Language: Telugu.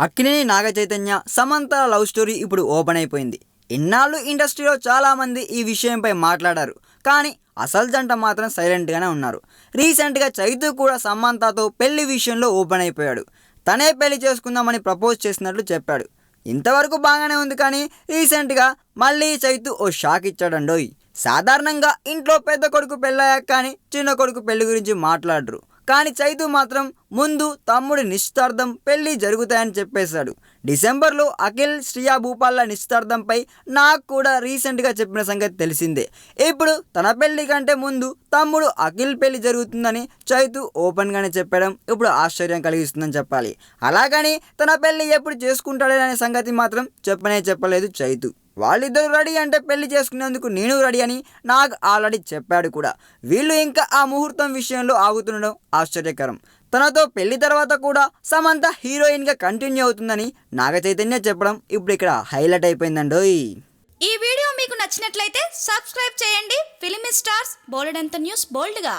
అక్కినేని నాగ చైతన్య సమంత లవ్ స్టోరీ ఇప్పుడు ఓపెన్ అయిపోయింది. ఇన్నాళ్ళు ఇండస్ట్రీలో చాలామంది ఈ విషయంపై మాట్లాడారు, కానీ అసలు జంట మాత్రం సైలెంట్గానే ఉన్నారు. రీసెంట్గా చైతు కూడా సమంతతో పెళ్లి విషయంలో ఓపెన్ అయిపోయాడు. తనే పెళ్లి చేసుకుందామని ప్రపోజ్ చేసినట్లు చెప్పాడు. ఇంతవరకు బాగానే ఉంది, కానీ రీసెంట్గా మళ్ళీ చైతు ఓ షాక్ ఇచ్చాడండోయ్. సాధారణంగా ఇంట్లో పెద్ద కొడుకు పెళ్ళయ్యాక కానీ చిన్న కొడుకు పెళ్లి గురించి మాట్లాడరు, కానీ చైతు మాత్రం ముందు తమ్ముడి నిశ్చితార్థం పెళ్లి జరుగుతాయని చెప్పేశాడు. డిసెంబర్లో అఖిల్ శ్రియా భూపాల్ల నిశ్చితార్థంపై నాకు కూడా రీసెంట్గా చెప్పిన సంగతి తెలిసిందే. ఇప్పుడు తన పెళ్లి కంటే ముందు తమ్ముడు అఖిల్ పెళ్లి జరుగుతుందని చైతు ఓపెన్గానే చెప్పడం ఇప్పుడు ఆశ్చర్యం కలిగిస్తుందని చెప్పాలి. అలాగని తన పెళ్లి ఎప్పుడు చేసుకుంటాడనే సంగతి మాత్రం చెప్పలేదు చైతు. వాళ్ళిద్దరూ రెడీ అంటే పెళ్లి చేసుకునేందుకు నేను రెడీ అని నాకు ఆల్రెడీ చెప్పాడు కూడా. వీళ్ళు ఇంకా ఆ ముహూర్తం విషయంలో ఆగుతుండడం ఆశ్చర్యకరం. తనతో పెళ్లి తర్వాత కూడా సమంత హీరోయిన్గా కంటిన్యూ అవుతుందని నాగ చైతన్య చెప్పడం ఇప్పుడు ఇక్కడ హైలైట్ అయిపోయిందండోయ్. ఈ వీడియో మీకు నచ్చినట్లయితే సబ్స్క్రైబ్ చేయండి. ఫిలిమి స్టార్స్ బోలెడంత న్యూస్ బోల్డ్గా.